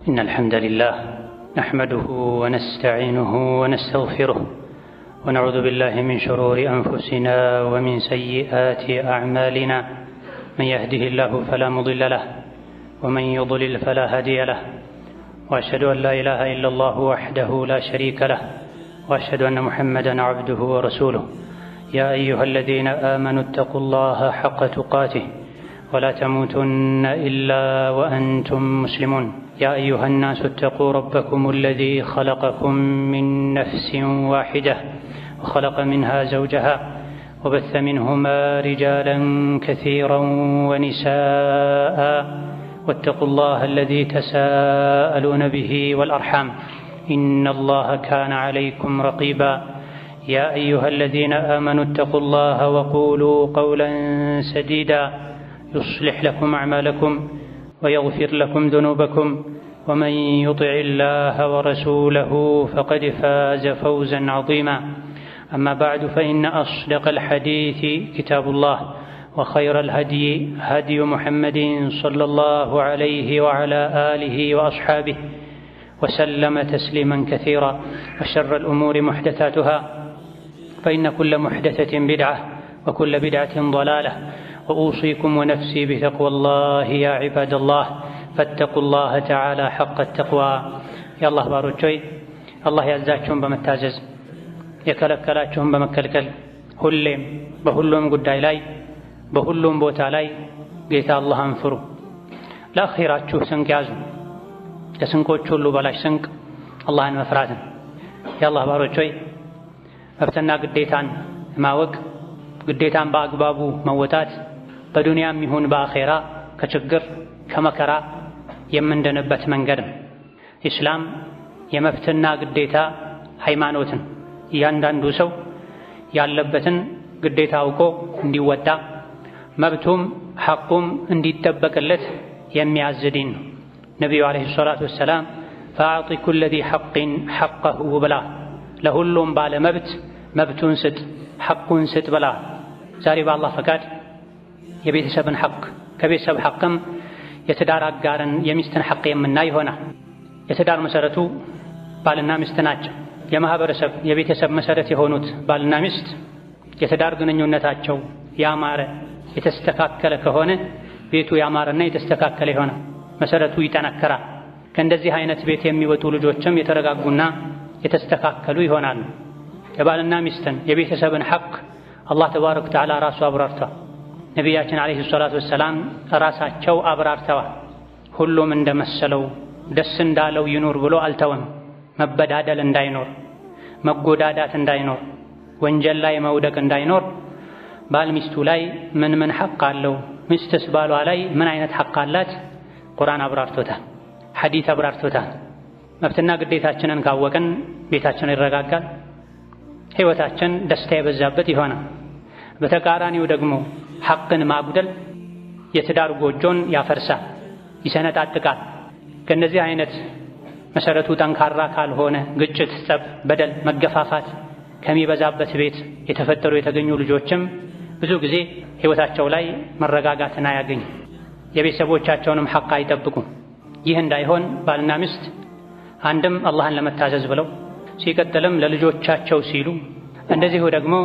إن الحمد لله نحمده ونستعينه ونستغفره ونعوذ بالله من شرور أنفسنا ومن سيئات أعمالنا من يهده الله فلا مضل له ومن يضلل فلا هادي له وأشهد أن لا إله إلا الله وحده لا شريك له وأشهد أن محمدًا عبده ورسوله يا أيها الذين آمنوا اتقوا الله حق تقاته ولا تموتن إلا وأنتم مسلمون يا أيها الناس اتقوا ربكم الذي خلقكم من نفس واحدة وخلق منها زوجها وبث منهما رجالا كثيرا ونساء واتقوا الله الذي تساءلون به والأرحام إن الله كان عليكم رقيبا يا أيها الذين آمنوا اتقوا الله وقولوا قولا سديدا يصلح لكم أعمالكم ويغفر لكم ذنوبكم ومن يطع الله ورسوله فقد فاز فوزا عظيما أما بعد فإن أصدق الحديث كتاب الله وخير الهدي هدي محمد صلى الله عليه وعلى آله وأصحابه وسلم تسليما كثيرا وشر الأمور محدثاتها فإن كل محدثة بدعة وكل بدعة ضلالة وأوصيكم ونفسي بتقوى الله يا عباد الله فاتقوا الله تعالى حق التقوى يا الله باروچوي الله ያዛችሁን በመታዘዝ የከለከላችሁን በመከልከል ሁሌም በሁሉም ጉዳይ ላይ በሁሉም ቦታ ላይ ጌታ አላህን ፍሩ። ለአኺራችሁ ስንቅ ያዙ። ከስንቆች ሁሉ በላይ ስንቅ አላህን መፍራትን። የአላህ ባሮቾይ መብትና ግዴታን ማወቅ ግዴታን በአግባቡ መወጣት በዱንያም ይሁን በአኼራ ከችግር ከመከራ የምንድንበት መንገድ ነው። ኢስላም የመብትና ግዴታ ሃይማኖትን እያንዳንዱ ሰው ያለበትን ግዴታ አውቆ እንዲወጣ መብቱም ሐቁም እንዲጠበቅለት የሚያዝ ዲን ነው። ነቢዩ ዓለይሂ ሰላቱ ወሰላም ፈአዕጢ ኩለ ዚ ሐቅን ሐቀሁ ብላ ለሁሉም ባለ መብት መብቱን ስጥ ሐቁን ስጥ ብላ። ዛሬ በአላህ ፈቃድ የቤተሰብን ሐቅ ከቤተሰብ ሐቅም የትዳር አጋርን የሚስትን ሐቅ የምናይ ይሆናል። የትዳር መሰረቱ ባልና ሚስት ናቸው። የማህበረሰብ የቤተሰብ መሰረት የሆኑት ባልና ሚስት የትዳር ግንኙነታቸው ያማረ የተስተካከለ ከሆነ ቤቱ ያማረና የተስተካከለ ይሆናል። መሰረቱ ይጠነከራል። ከእንደዚህ አይነት ቤት የሚወጡ ልጆችም የተረጋጉና የተስተካከሉ ይሆናሉ። የባልና ሚስትን የቤተሰብን ሐቅ አላህ ተባረከ ወተዓላ ራሱ አብራርቷል። ነቢያችን ዓለይሂ ሰላቱ ወሰላም ራሳቸው አብራርተዋል። ሁሉም እንደመሰለው ደስ እንዳለው ይኑር ብሎ አልተወም። መበዳደል እንዳይኖር፣ መጎዳዳት እንዳይኖር፣ ወንጀል ላይ መውደቅ እንዳይኖር ባል ሚስቱ ላይ ምን ሐቅ አለው፣ ሚስትስ ባሏ ላይ ምን አይነት ሐቅ አላት ቁርአን አብራርቶታል፣ ሐዲስ አብራርቶታል። መብትና ግዴታችንን ካወቅን ቤታችን ይረጋጋል፣ ሕይወታችን ደስታ የበዛበት ይሆናል። በተቃራኒው ደግሞ ሐቅን ማጉደል የትዳር ጎጆን ያፈርሳል፣ ይሰነጣጥቃል። ከእነዚህ አይነት መሰረቱ ጠንካራ ካልሆነ ግጭት፣ ጸብ፣ በደል፣ መገፋፋት ከሚበዛበት ቤት የተፈጠሩ የተገኙ ልጆችም ብዙ ጊዜ ሕይወታቸው ላይ መረጋጋትን አያገኙ፣ የቤተሰቦቻቸውንም ሐቅ አይጠብቁም። ይህ እንዳይሆን ባልና ሚስት አንድም አላህን ለመታዘዝ ብለው ሲቀጥልም ለልጆቻቸው ሲሉ እንደዚሁ ደግሞ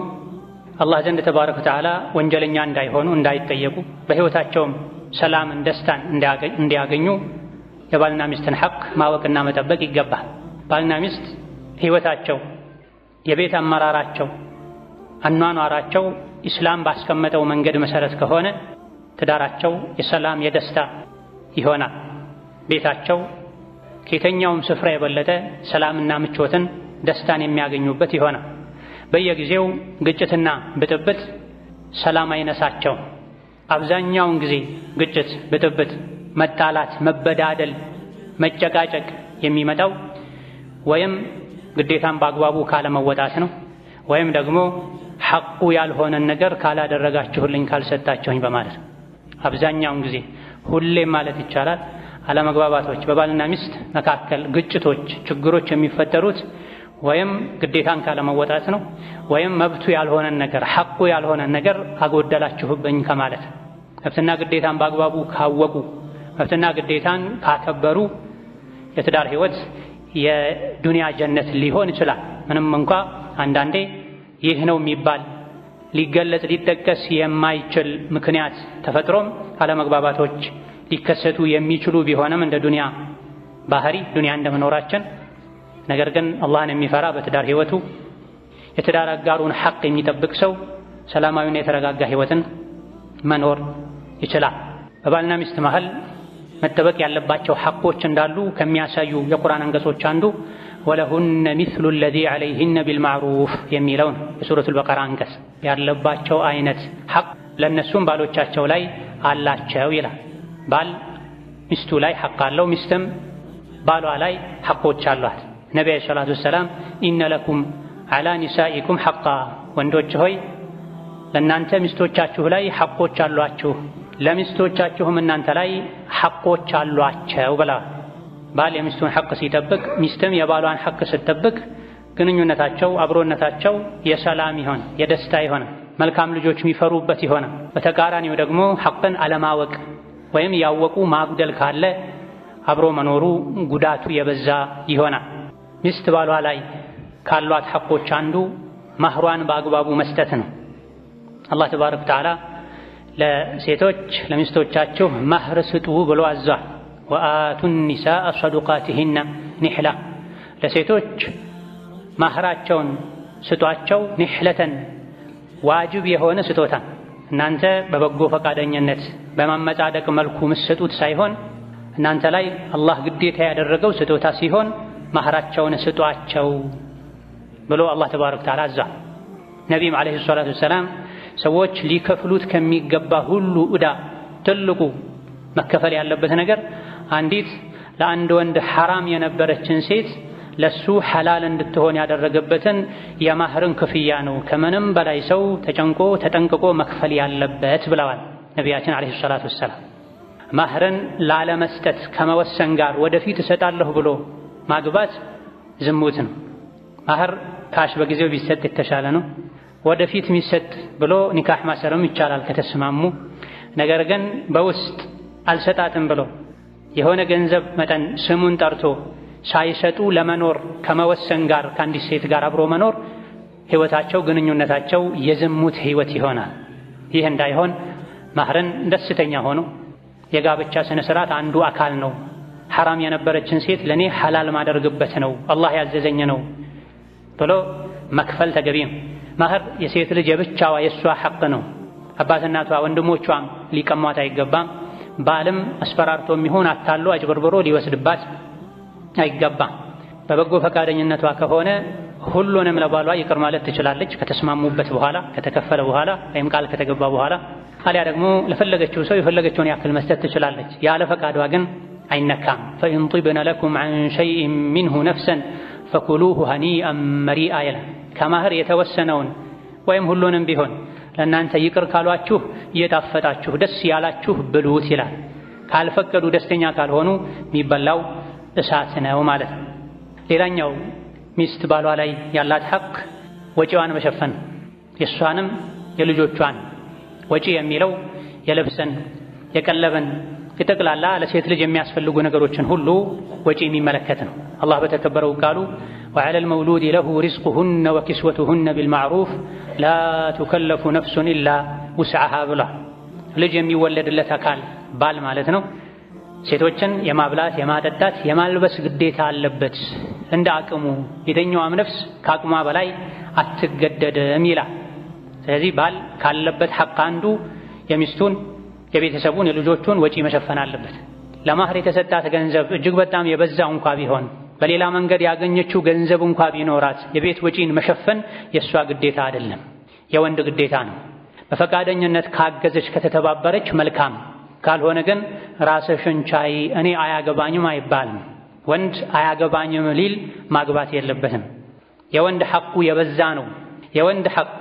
አላህ ዘንድ ተባረከ ወተዓላ ወንጀለኛ እንዳይሆኑ እንዳይጠየቁ በሕይወታቸውም ሰላምን ደስታን እንዲያገኙ የባልና ሚስትን ሐቅ ማወቅና መጠበቅ ይገባል። ባልና ሚስት ሕይወታቸው የቤት አመራራቸው አኗኗራቸው ኢስላም ባስቀመጠው መንገድ መሰረት ከሆነ ትዳራቸው የሰላም የደስታ ይሆናል። ቤታቸው ከየትኛውም ስፍራ የበለጠ ሰላምና ምቾትን ደስታን የሚያገኙበት ይሆናል። በየጊዜው ግጭትና ብጥብጥ ሰላም አይነሳቸው። አብዛኛውን ጊዜ ግጭት፣ ብጥብጥ፣ መጣላት፣ መበዳደል፣ መጨቃጨቅ የሚመጣው ወይም ግዴታን በአግባቡ ካለመወጣት ነው ወይም ደግሞ ሐቁ ያልሆነን ነገር ካላደረጋችሁልኝ ካልሰጣችሁኝ በማለት አብዛኛውን ጊዜ ሁሌም ማለት ይቻላል አለመግባባቶች በባልና ሚስት መካከል ግጭቶች፣ ችግሮች የሚፈጠሩት ወይም ግዴታን ካለመወጣት ነው ወይም መብቱ ያልሆነን ነገር ሐቁ ያልሆነን ነገር አጎደላችሁብኝ ከማለት። መብትና ግዴታን በአግባቡ ካወቁ መብትና ግዴታን ካከበሩ የትዳር ህይወት የዱንያ ጀነት ሊሆን ይችላል። ምንም እንኳ አንዳንዴ ይህ ነው የሚባል ሊገለጽ ሊጠቀስ የማይችል ምክንያት ተፈጥሮም አለመግባባቶች ሊከሰቱ የሚችሉ ቢሆንም እንደ ዱንያ ባህሪ ዱንያ እንደመኖራችን፣ ነገር ግን አላህን የሚፈራ በትዳር ህይወቱ የትዳር አጋሩን ሐቅ የሚጠብቅ ሰው ሰላማዊና የተረጋጋ ህይወትን መኖር ይችላል። በባልና ሚስት መሃል መጠበቅ ያለባቸው ሐቆች እንዳሉ ከሚያሳዩ የቁርአን አንቀጾች አንዱ ወለሁነ ሚስሉ ለዚ ዐለይሂነ ቢልማዕሩፍ የሚለውን የሱረቱል በቀራ አንቀጽ ያለባቸው አይነት ሐቅ ለእነሱም ባሎቻቸው ላይ አላቸው ይላል። ባል ሚስቱ ላይ ሐቅ አለው፣ ሚስትም ባሏ ላይ ሐቆች አሏት። ነቢ ዓለይሂ ሰላቱ ወሰላም ኢነ ለኩም ዐላ ኒሳኢኩም ሐቃ፣ ወንዶች ሆይ ለእናንተ ሚስቶቻችሁ ላይ ሐቆች አሏችሁ፣ ለሚስቶቻችሁም እናንተ ላይ ሐቆች አሏቸው ብለዋል። ባል የሚስቱን ሐቅ ሲጠብቅ፣ ሚስትም የባሏን ሐቅ ስትጠብቅ ግንኙነታቸው አብሮነታቸው የሰላም ይሆን የደስታ ይሆን መልካም ልጆች የሚፈሩበት ይሆን። በተቃራኒው ደግሞ ሐቅን አለማወቅ ወይም ያወቁ ማጉደል ካለ አብሮ መኖሩ ጉዳቱ የበዛ ይሆናል። ሚስት ባሏ ላይ ካሏት ሐቆች አንዱ ማህሯን በአግባቡ መስጠት ነው። አላህ ተባረከ ወተዓላ ለሴቶች ለሚስቶቻቸው ማህር ስጡ ብሎ አዟል። ወአቱ ኒሳአ ሰዱቃቲሂነ ኒሕላ፣ ለሴቶች ማህራቸውን ስጧቸው፣ ኒሕለተን ዋጅብ የሆነ ስጦታ። እናንተ በበጎ ፈቃደኝነት በማመጻደቅ መልኩ ምስጡት ሳይሆን እናንተ ላይ አላህ ግዴታ ያደረገው ስጦታ ሲሆን ማህራቸውን ስጧቸው ብሎ አላህ ተባረከ ወተዓላ አዟል። ነቢይም ዓለይሂ ሰላቱ ወሰላም ሰዎች ሊከፍሉት ከሚገባ ሁሉ ዕዳ ትልቁ መከፈል ያለበት ነገር አንዲት ለአንድ ወንድ ሐራም የነበረችን ሴት ለሱ ሐላል እንድትሆን ያደረገበትን የማህርን ክፍያ ነው ከምንም በላይ ሰው ተጨንቆ ተጠንቅቆ መክፈል ያለበት ብለዋል ነቢያችን ዓለይሂ ሰላቱ ወሰላም። ማህርን ላለመስጠት ከመወሰን ጋር ወደፊት እሰጣለሁ ብሎ ማግባት ዝሙት ነው። ማህር ካሽ በጊዜው ቢሰጥ የተሻለ ነው። ወደፊት የሚሰጥ ብሎ ኒካህ ማሰርም ይቻላል ከተስማሙ። ነገር ግን በውስጥ አልሰጣትም ብሎ የሆነ ገንዘብ መጠን ስሙን ጠርቶ ሳይሰጡ ለመኖር ከመወሰን ጋር ከአንዲት ሴት ጋር አብሮ መኖር ህይወታቸው ግንኙነታቸው የዝሙት ህይወት ይሆናል። ይህ እንዳይሆን ማህርን ደስተኛ ሆኖ የጋብቻ ስነ ስርዓት አንዱ አካል ነው፣ ሐራም የነበረችን ሴት ለኔ ሐላል ማደርግበት ነው፣ አላህ ያዘዘኝ ነው ብሎ መክፈል ተገቢ ነው። ማህር የሴት ልጅ የብቻዋ የሷ ሐቅ ነው። አባት እናቷ ወንድሞቿም ሊቀሟት አይገባም። ባልም አስፈራርቶ የሚሆን አታሎ አጭበርብሮ ሊወስድባት አይገባም። በበጎ ፈቃደኝነቷ ከሆነ ሁሉንም ለባሏ ይቅር ማለት ትችላለች ከተስማሙበት በኋላ ከተከፈለ በኋላ ወይም ቃል ከተገባ በኋላ። አሊያ ደግሞ ለፈለገችው ሰው የፈለገችውን ያክል መስጠት ትችላለች። ያለ ፈቃዷ ግን አይነካም። ፈኢን ጢብነ ለኩም ዐን ሸይኢን ሚንሁ ነፍሰን ፈኩሉሁ ሀኒአን መሪአ ይላል። ከማህር የተወሰነውን ወይም ሁሉንም ቢሆን ለእናንተ ይቅር ካሏችሁ እየጣፈጣችሁ ደስ ያላችሁ ብሉት ይላል። ካልፈቀዱ ደስተኛ ካልሆኑ የሚበላው እሳት ነው ማለት ነው። ሌላኛው ሚስት ባሏ ላይ ያላት ሐቅ ወጪዋን መሸፈን፣ የእሷንም የልጆቿን ወጪ የሚለው የልብስን የቀለብን የጠቅላላ ለሴት ልጅ የሚያስፈልጉ ነገሮችን ሁሉ ወጪ የሚመለከት ነው። አላህ በተከበረው ቃሉ وعلى المولود له رزقهن وكسوتهن بالمعروف لا تكلف نفس إلا وسعها ብሏል። ልጅ የሚወለድለት አካል ባል ማለት ነው። ሴቶችን የማብላት የማጠጣት የማልበስ ግዴታ አለበት እንደ አቅሙ። የትኛውም ነፍስ ከአቅሟ በላይ አትገደድም ይላል። ስለዚህ ባል ካለበት ሐቅ አንዱ የሚስቱን የቤተሰቡን የልጆቹን ወጪ መሸፈን አለበት። ለማህር የተሰጣት ገንዘብ እጅግ በጣም የበዛ እንኳ ቢሆን በሌላ መንገድ ያገኘችው ገንዘብ እንኳ ቢኖራት የቤት ወጪን መሸፈን የእሷ ግዴታ አይደለም፣ የወንድ ግዴታ ነው። በፈቃደኝነት ካገዘች ከተተባበረች መልካም፣ ካልሆነ ግን ራስሽን ቻይ እኔ አያገባኝም አይባልም። ወንድ አያገባኝም ሊል ማግባት የለበትም። የወንድ ሐቁ የበዛ ነው። የወንድ ሐቅ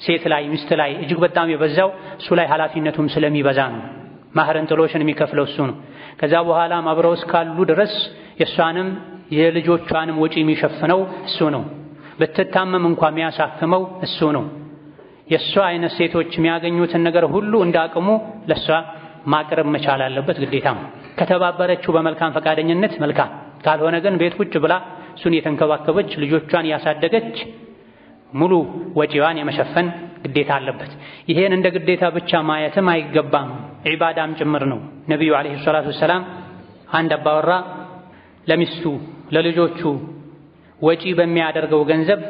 ሴት ላይ ሚስት ላይ እጅግ በጣም የበዛው እሱ ላይ ኃላፊነቱም ስለሚበዛ ነው። ማህርን ጥሎሽን የሚከፍለው እሱ ነው። ከዛ በኋላም አብረው እስካሉ ድረስ የእሷንም የልጆቿንም ወጪ የሚሸፍነው እሱ ነው። ብትታመም እንኳን የሚያሳክመው እሱ ነው። የእሷ አይነት ሴቶች የሚያገኙትን ነገር ሁሉ እንዳቅሙ ለእሷ ማቅረብ መቻል አለበት፣ ግዴታ ነው። ከተባበረችው በመልካም ፈቃደኝነት መልካም፣ ካልሆነ ግን ቤት ቁጭ ብላ እሱን የተንከባከበች ልጆቿን ያሳደገች ሙሉ ወጪዋን የመሸፈን ግዴታ አለበት። ይሄን እንደ ግዴታ ብቻ ማየትም አይገባም፣ ዒባዳም ጭምር ነው። ነቢዩ ዓለይሂ ሰላቱ ወሰላም አንድ አባወራ ለሚስቱ ለልጆቹ ወጪ በሚያደርገው ገንዘብ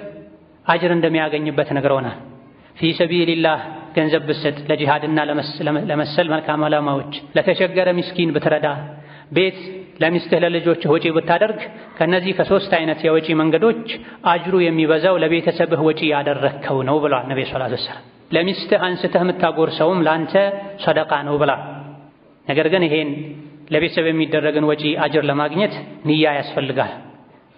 አጅር እንደሚያገኝበት ነግረውናል። ፊ ሰቢልላህ ገንዘብ ብትሰጥ፣ ለጂሃድና ለመሰል መልካም ዓላማዎች ለተቸገረ ምስኪን ብትረዳ፣ ቤት ለሚስትህ ለልጆችህ ወጪ ብታደርግ ከነዚህ ከሶስት አይነት የወጪ መንገዶች አጅሩ የሚበዛው ለቤተሰብህ ወጪ ያደረግከው ነው ብለዋል ነብዩ ሰለላሁ ዐለይሂ ወሰለም። ለሚስትህ አንስተህ የምታጎርሰውም ላንተ ሰደቃ ነው ብላ። ነገር ግን ይሄን ለቤተሰብ የሚደረግን ወጪ አጅር ለማግኘት ንያ ያስፈልጋል።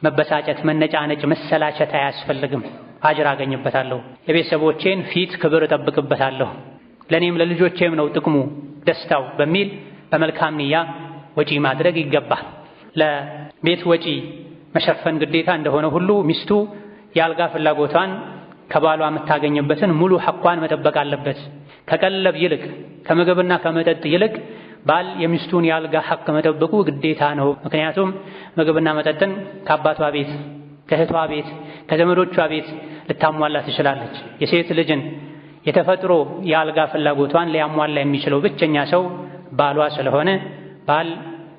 መበሳጨት፣ መነጫነጭ፣ መሰላቸት አያስፈልግም። አጅር አገኝበታለሁ፣ የቤተሰቦቼን ፊት ክብር እጠብቅበታለሁ፣ ለኔም ለልጆቼም ነው ጥቅሙ ደስታው በሚል በመልካም ንያ ወጪ ማድረግ ይገባል። ለቤት ወጪ መሸፈን ግዴታ እንደሆነ ሁሉ ሚስቱ የአልጋ ፍላጎቷን ከባሏ የምታገኝበትን ሙሉ ሐቋን መጠበቅ አለበት። ከቀለብ ይልቅ ከምግብና ከመጠጥ ይልቅ ባል የሚስቱን የአልጋ ሐቅ መጠበቁ ግዴታ ነው። ምክንያቱም ምግብና መጠጥን ከአባቷ ቤት፣ ከእህቷ ቤት፣ ከዘመዶቿ ቤት ልታሟላ ትችላለች። የሴት ልጅን የተፈጥሮ የአልጋ ፍላጎቷን ሊያሟላ የሚችለው ብቸኛ ሰው ባሏ ስለሆነ ባል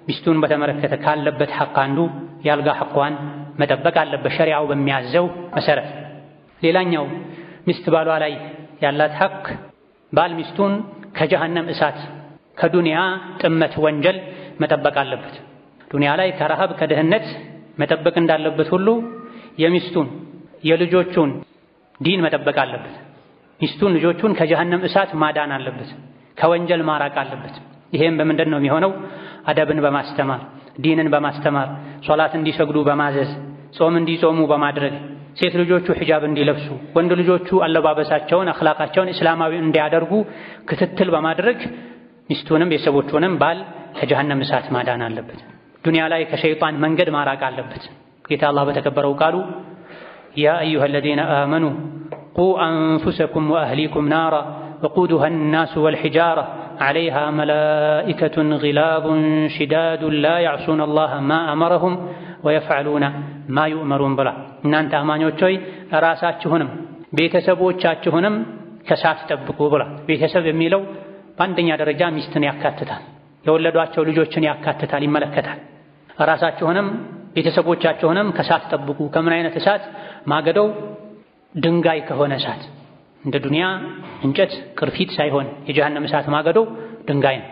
ሚስቱን በተመለከተ ካለበት ሐቅ አንዱ የአልጋ ሐቋን መጠበቅ አለበት ሸሪዓው በሚያዘው መሰረት። ሌላኛው ሚስት ባሏ ላይ ያላት ሐቅ ባል ሚስቱን ከጀሃነም እሳት ከዱንያ ጥመት ወንጀል መጠበቅ አለበት። ዱንያ ላይ ከረሃብ ከድህነት መጠበቅ እንዳለበት ሁሉ የሚስቱን የልጆቹን ዲን መጠበቅ አለበት። ሚስቱን ልጆቹን ከጀሃነም እሳት ማዳን አለበት፣ ከወንጀል ማራቅ አለበት። ይሄም በምንድን ነው የሚሆነው? አደብን በማስተማር ዲንን በማስተማር ሶላት እንዲሰግዱ በማዘዝ ጾም እንዲጾሙ በማድረግ ሴት ልጆቹ ሒጃብ እንዲለብሱ ወንድ ልጆቹ አለባበሳቸውን አኽላቃቸውን እስላማዊ እንዲያደርጉ ክትትል በማድረግ ሚስቱንም ቤተሰቦቹንም ባል ከጀሃነም እሳት ማዳን አለበት። ዱንያ ላይ ከሸይጣን መንገድ ማራቅ አለበት። ጌታ አላህ በተከበረው ቃሉ ያ አዩሃ አለዚነ አመኑ ቁ አንፉሰኩም ወአህሊኩም ናራ ወቁዱሃ ናሱ ወልሒጃራ ዐለይሃ መላኢከቱን ጊላዙን ሽዳዱን ላ ያዕሱነ አላህ ማ አመረሁም ወየፍዐሉነ ማ ዩእመሩን ብላ። እናንተ አማኞች ሆይ ራሳችሁንም ቤተሰቦቻችሁንም ከእሳት ጠብቁ ብላ። ቤተሰብ የሚለው በአንደኛ ደረጃ ሚስትን ያካትታል፣ የወለዷቸው ልጆችን ያካትታል፣ ይመለከታል። ራሳችሁንም ቤተሰቦቻችሁንም ከእሳት ጠብቁ። ከምን አይነት እሳት? ማገዶው ድንጋይ ከሆነ እሳት፣ እንደ ዱንያ እንጨት ቅርፊት ሳይሆን የጀሃነም እሳት ማገዶው ድንጋይ ነው።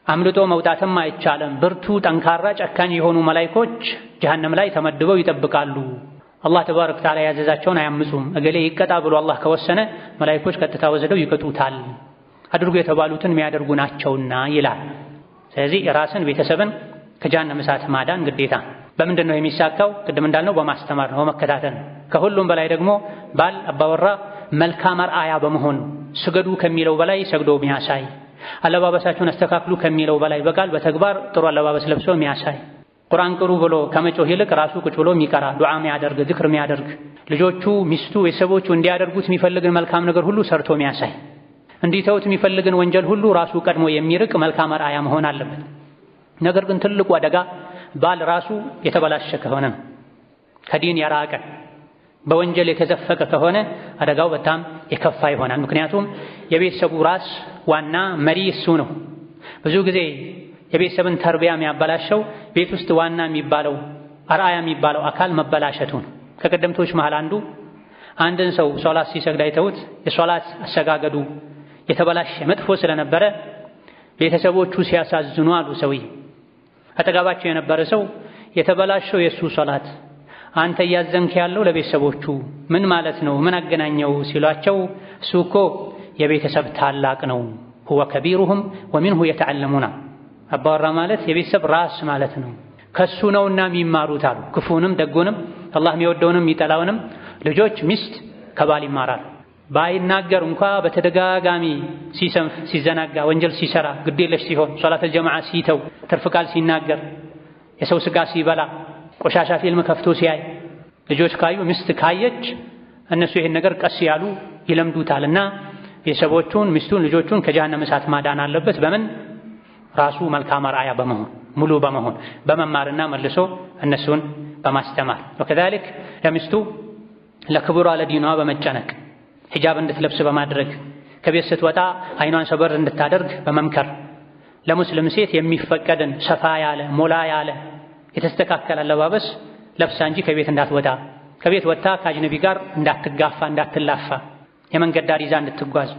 አምልጦ መውጣትም አይቻልም። ብርቱ፣ ጠንካራ፣ ጨካኝ የሆኑ መላኢኮች ጀሃነም ላይ ተመድበው ይጠብቃሉ። አላህ ተባረከ ወተዓላ ያዘዛቸውን አያምፁም። እገሌ ይቀጣ ብሎ አላህ ከወሰነ መላኢኮች ቀጥታ ወስደው ይቀጡታል፣ አድርጉ የተባሉትን የሚያደርጉ ናቸውና ይላል። ስለዚህ ራስን ቤተሰብን ከጀሃነም እሳት ማዳን ግዴታ። በምንድን ነው የሚሳካው? ቅድም እንዳልነው በማስተማር ነው፣ በመከታተል ነው። ከሁሉም በላይ ደግሞ ባል አባወራ መልካም አርአያ በመሆን ስገዱ ከሚለው በላይ ሰግዶ የሚያሳይ፣ አለባበሳችሁን አስተካክሉ ከሚለው በላይ በቃል በተግባር ጥሩ አለባበስ ለብሶ የሚያሳይ፣ ቁርአን ቅሩ ብሎ ከመጮህ ይልቅ ራሱ ቁጭ ብሎ የሚቀራ፣ ዱዓ የሚያደርግ፣ ዝክር የሚያደርግ፣ ልጆቹ ሚስቱ ቤተሰቦቹ እንዲያደርጉት የሚፈልግን መልካም ነገር ሁሉ ሰርቶ የሚያሳይ፣ እንዲተውት የሚፈልግን ወንጀል ሁሉ ራሱ ቀድሞ የሚርቅ መልካም አርአያ መሆን አለበት። ነገር ግን ትልቁ አደጋ ባል ራሱ የተበላሸ ከሆነ ነው። ከዲን የራቀ በወንጀል የተዘፈቀ ከሆነ አደጋው በጣም የከፋ ይሆናል። ምክንያቱም የቤተሰቡ ራስ ዋና መሪ እሱ ነው። ብዙ ጊዜ የቤተሰብን ተርቢያ የሚያበላሸው ቤት ውስጥ ዋና የሚባለው አርአያ የሚባለው አካል መበላሸቱ ነው። ከቀደምቶች መሃል አንድን ሰው ሶላት ሲሰግድ አይተውት የሶላት አሰጋገዱ የተበላሸ መጥፎ ስለነበረ ቤተሰቦቹ ሲያሳዝኑ አሉ ሰውዬ አጠገባቸው የነበረ ሰው የተበላሸው የሱ ሶላት አንተ እያዘንክ ያለው ለቤተሰቦቹ ምን ማለት ነው? ምን አገናኘው ሲሏቸው እሱ እኮ የቤተሰብ ታላቅ ነው፣ ሁወ ከቢሩሁም ወሚንሁ የተዓለሙና። አባወራ ማለት የቤተሰብ ራስ ማለት ነው፣ ከሱ ነውና የሚማሩት አሉ። ክፉንም ደጉንም አላህ የሚወደውንም የሚጠላውንም ልጆች ሚስት ከባል ይማራሉ። ባይናገር እንኳ በተደጋጋሚ ሲሰንፍ፣ ሲዘናጋ፣ ወንጀል ሲሰራ፣ ግዴለሽ ሲሆን፣ ሶላተል ጀማዓ ሲተው፣ ትርፍ ቃል ሲናገር፣ የሰው ስጋ ሲበላ፣ ቆሻሻ ፊልም ከፍቶ ሲያይ፣ ልጆች ካዩ፣ ሚስት ካየች እነሱ ይሄን ነገር ቀስ ያሉ ይለምዱታልና ቤተሰቦቹን፣ ሚስቱን፣ ልጆቹን ከጀሃነም እሳት ማዳን አለበት። በምን? ራሱ መልካም አርአያ በመሆን ሙሉ በመሆን በመማርና መልሶ እነሱን በማስተማር ወከዛልክ ለሚስቱ ለክብሯ ለዲኗ በመጨነቅ ሒጃብ እንድትለብስ በማድረግ ከቤት ስትወጣ አይኗን ሰበር እንድታደርግ በመምከር ለሙስሊም ሴት የሚፈቀድን ሰፋ ያለ ሞላ ያለ የተስተካከለ አለባበስ ለብሳ እንጂ ከቤት እንዳትወጣ ከቤት ወጥታ ከአጅነቢ ጋር እንዳትጋፋ እንዳትላፋ የመንገድ ዳር ይዛ እንድትጓዝ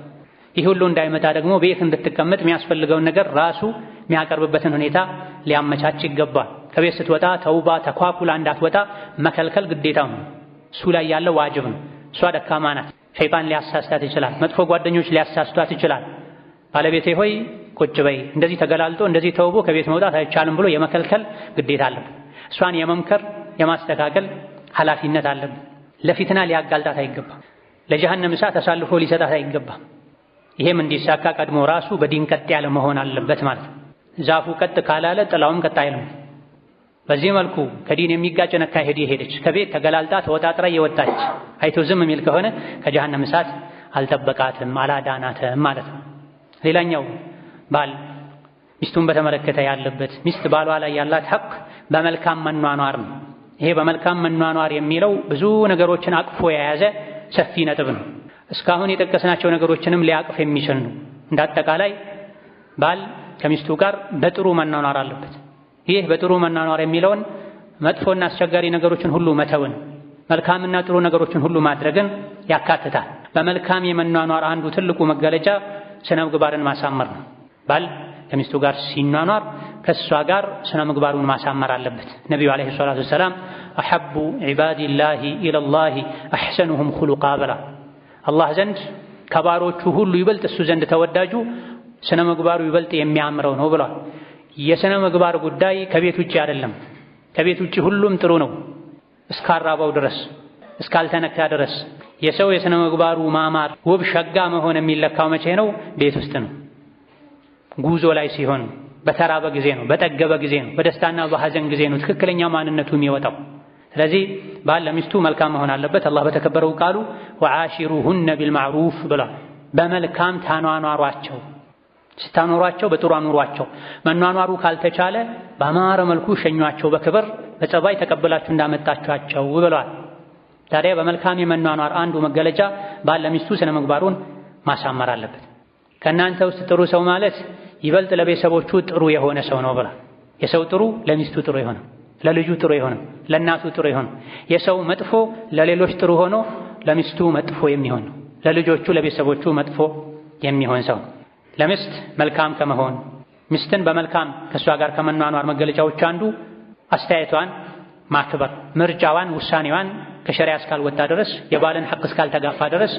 ይህ ሁሉ እንዳይመጣ ደግሞ ቤት እንድትቀመጥ የሚያስፈልገውን ነገር ራሱ የሚያቀርብበትን ሁኔታ ሊያመቻች ይገባል። ከቤት ስትወጣ ተውባ ተኳኩላ እንዳትወጣ መከልከል ግዴታው ነው። እሱ ላይ ያለው ዋጅብ ነው። እሷ ደካማ ናት። ሸይጣን ሊያሳስታት ይችላል። መጥፎ ጓደኞች ሊያሳስቷት ይችላል። ባለቤቴ ሆይ ቁጭ በይ፣ እንደዚህ ተገላልጦ እንደዚህ ተውቦ ከቤት መውጣት አይቻልም ብሎ የመከልከል ግዴታ አለብን። እሷን የመምከር የማስተካከል ኃላፊነት አለብን። ለፊትና ሊያጋልጣት አይገባም። ለጀሃነም እሳት አሳልፎ ሊሰጣት አይገባም። ይሄም እንዲሳካ ቀድሞ ራሱ በዲን ቀጥ ያለ መሆን አለበት ማለት ነው። ዛፉ ቀጥ ካላለ ጥላውም ቀጥ አይልም። በዚህ መልኩ ከዲን የሚጋጭ አካሄድ የሄደች ከቤት ተገላልጣ ተወጣጥራ የወጣች አይቶ ዝም የሚል ከሆነ ከጀሃነም እሳት አልጠበቃትም አላዳናትም ማለት ነው። ሌላኛው ባል ሚስቱን በተመለከተ ያለበት ሚስት ባሏ ላይ ያላት ሐቅ በመልካም መኗኗር ነው። ይሄ በመልካም መኗኗር የሚለው ብዙ ነገሮችን አቅፎ የያዘ ሰፊ ነጥብ ነው። እስካሁን የጠቀስናቸው ነገሮችንም ሊያቅፍ የሚችል ነው። እንዳጠቃላይ ባል ከሚስቱ ጋር በጥሩ መኗኗር አለበት። ይህ በጥሩ መኗኗር የሚለውን መጥፎና አስቸጋሪ ነገሮችን ሁሉ መተውን መልካምና ጥሩ ነገሮችን ሁሉ ማድረግን ያካትታል። በመልካም የመኗኗር አንዱ ትልቁ መገለጫ ስነ ምግባርን ማሳመር ነው። ባል ከሚስቱ ጋር ሲኗኗር ከእሷ ጋር ስነ ምግባሩን ማሳመር አለበት። ነቢዩ ዓለይሂ ሰላቱ ወሰላም አሐቡ ዒባዲላሂ ኢለላሂ አሕሰኑሁም ኹሉቃ ብላ አላህ ዘንድ ከባሮቹ ሁሉ ይበልጥ እሱ ዘንድ ተወዳጁ ስነ ምግባሩ ይበልጥ የሚያምረው ነው ብሏል። የስነ ምግባር ጉዳይ ከቤት ውጪ አይደለም። ከቤት ውጪ ሁሉም ጥሩ ነው እስካራባው ድረስ እስካልተነካ ድረስ። የሰው የስነ ምግባሩ ማማር ውብ ሸጋ መሆን የሚለካው መቼ ነው? ቤት ውስጥ ነው። ጉዞ ላይ ሲሆን፣ በተራበ ጊዜ ነው፣ በጠገበ ጊዜ ነው፣ በደስታና በሐዘን ጊዜ ነው ትክክለኛ ማንነቱ የሚወጣው። ስለዚህ ባል ለሚስቱ መልካም መሆን አለበት። አላህ በተከበረው ቃሉ ወዓሺሩሁነ ቢልማዕሩፍ ብሏል። በመልካም ታኗኗሯቸው፣ ስታኖሯቸው በጥሩ አኑሯቸው። መኗኗሩ ካልተቻለ በአማረ መልኩ ሸኟቸው፣ በክብር በጸባይ ተቀበላችሁ እንዳመጣችኋቸው ብሏል። ታዲያ በመልካም የመኗኗር አንዱ መገለጫ ባል ለሚስቱ ስነ ምግባሩን ማሳመር አለበት። ከእናንተ ውስጥ ጥሩ ሰው ማለት ይበልጥ ለቤተሰቦቹ ጥሩ የሆነ ሰው ነው ብሏል። የሰው ጥሩ ለሚስቱ ጥሩ የሆነ ለልጁ ጥሩ የሆነ ለእናቱ ጥሩ የሆነ የሰው መጥፎ ለሌሎች ጥሩ ሆኖ ለሚስቱ መጥፎ የሚሆን ነው። ለልጆቹ ለቤተሰቦቹ መጥፎ የሚሆን ሰው ለሚስት መልካም ከመሆን ሚስትን በመልካም ከእሷ ጋር ከመኗኗር መገለጫዎች አንዱ አስተያየቷን ማክበር፣ ምርጫዋን፣ ውሳኔዋን ከሸሪያ እስካልወጣ ድረስ የባልን ሐቅ እስካልተጋፋ ድረስ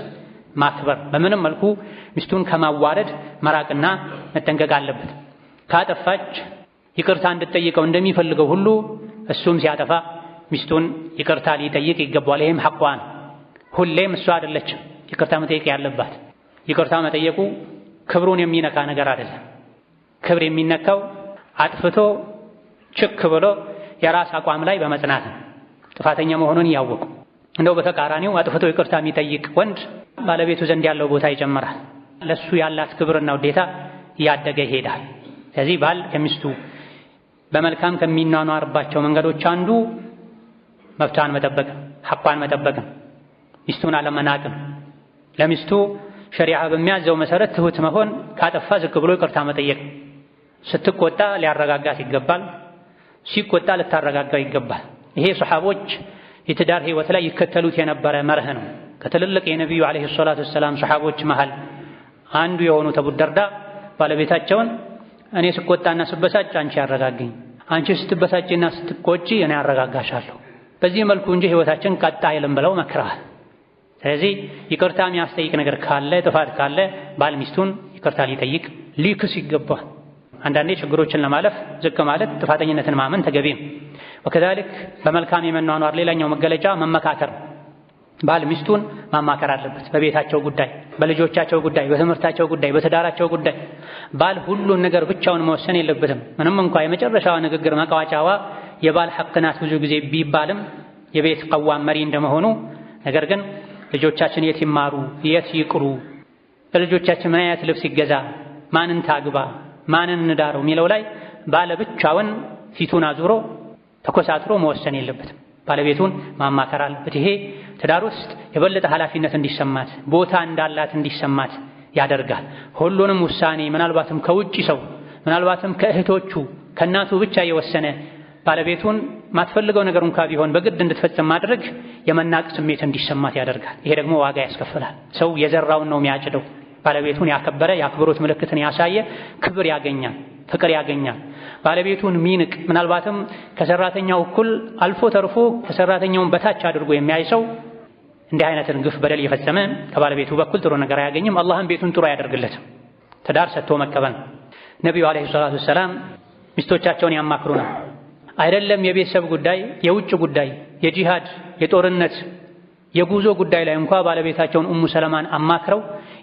ማክበር። በምንም መልኩ ሚስቱን ከማዋረድ መራቅና መጠንቀቅ አለበት። ካጠፋች ይቅርታ እንድትጠይቀው እንደሚፈልገው ሁሉ እሱም ሲያጠፋ ሚስቱን ይቅርታ ሊጠይቅ ይገባዋል። ይሄም ሐቋ ነው። ሁሌም እሷ አይደለችም ይቅርታ መጠየቅ ያለባት። ይቅርታ መጠየቁ ክብሩን የሚነካ ነገር አይደለም። ክብር የሚነካው አጥፍቶ ችክ ብሎ የራስ አቋም ላይ በመጽናት ነው፣ ጥፋተኛ መሆኑን እያወቁ። እንደው በተቃራኒው አጥፍቶ ይቅርታ የሚጠይቅ ወንድ ባለቤቱ ዘንድ ያለው ቦታ ይጨምራል። ለሱ ያላት ክብርና ውዴታ እያደገ ይሄዳል። ስለዚህ ባል ከሚስቱ በመልካም ከሚኗኗርባቸው መንገዶች አንዱ መብቷን መጠበቅ፣ ሐቋን መጠበቅ፣ ሚስቱን አለመናቅም። ለሚስቱ ሸሪዓ በሚያዘው መሰረት ትሁት መሆን፣ ካጠፋ ዝቅ ብሎ ይቅርታ መጠየቅ። ስትቆጣ ሊያረጋጋት ይገባል፣ ሲቆጣ ልታረጋጋው ይገባል። ይሄ ሰሓቦች የትዳር ህይወት ላይ ይከተሉት የነበረ መርህ ነው። ከትልልቅ የነቢዩ ዓለይሂ ሰላቱ ወሰላም ሰሓቦች መሃል አንዱ የሆኑት አቡ ደርዳ ባለቤታቸውን እኔ ስቆጣና ስበሳጭ አንቺ ያረጋግኝ፣ አንቺ ስትበሳጭና ስትቆጪ እኔ ያረጋጋሻለሁ፣ በዚህ መልኩ እንጂ ህይወታችን ቀጣ አይልም ብለው መክረዋል። ስለዚህ ይቅርታ የሚያስጠይቅ ነገር ካለ፣ ጥፋት ካለ ባል ሚስቱን ይቅርታ ሊጠይቅ ሊክስ ይገባል። አንዳንዴ ችግሮችን ለማለፍ ዝቅ ማለት ጥፋተኝነትን ማመን ተገቢ ነው። ወከዛልክ በመልካም የመኗኗር ሌላኛው መገለጫ መመካከር። ባል ሚስቱን ማማከር አለበት በቤታቸው ጉዳይ፣ በልጆቻቸው ጉዳይ፣ በትምህርታቸው ጉዳይ፣ በትዳራቸው ጉዳይ። ባል ሁሉን ነገር ብቻውን መወሰን የለበትም። ምንም እንኳ የመጨረሻዋ ንግግር መቃወጫዋ የባል ሐቅ ናት ብዙ ጊዜ ቢባልም የቤት ቀዋም መሪ እንደመሆኑ፣ ነገር ግን ልጆቻችን የት ይማሩ፣ የት ይቅሩ፣ ለልጆቻችን ምን አይነት ልብስ ይገዛ፣ ማንን ታግባ፣ ማንን እንዳረው የሚለው ላይ ባለ ብቻውን ፊቱን አዙሮ ተኮሳትሮ መወሰን የለበትም። ባለቤቱን ማማከር አለበት። ይሄ ትዳር ውስጥ የበለጠ ኃላፊነት እንዲሰማት ቦታ እንዳላት እንዲሰማት ያደርጋል። ሁሉንም ውሳኔ ምናልባትም ከውጪ ሰው ምናልባትም ከእህቶቹ ከእናቱ ብቻ የወሰነ ባለቤቱን ማትፈልገው ነገር እንኳ ቢሆን በግድ እንድትፈጽም ማድረግ የመናቅ ስሜት እንዲሰማት ያደርጋል። ይሄ ደግሞ ዋጋ ያስከፍላል። ሰው የዘራውን ነው የሚያጭደው። ባለቤቱን ያከበረ የአክብሮት ምልክትን ያሳየ ክብር ያገኛል፣ ፍቅር ያገኛል። ባለቤቱን ሚንቅ ምናልባትም ከሰራተኛው እኩል አልፎ ተርፎ ከሰራተኛውን በታች አድርጎ የሚያይ ሰው እንዲህ አይነትን ግፍ በደል እየፈጸመ ከባለቤቱ በኩል ጥሩ ነገር አያገኝም። አላህም ቤቱን ጥሩ አያደርግለትም። ትዳር ሰጥቶ መቀበል። ነቢዩ ዓለይሂ ሰላቱ ወሰላም ሚስቶቻቸውን ያማክሩ ነው። አይደለም የቤተሰብ ጉዳይ፣ የውጭ ጉዳይ፣ የጂሃድ፣ የጦርነት፣ የጉዞ ጉዳይ ላይ እንኳ ባለቤታቸውን ኡሙ ሰለማን አማክረው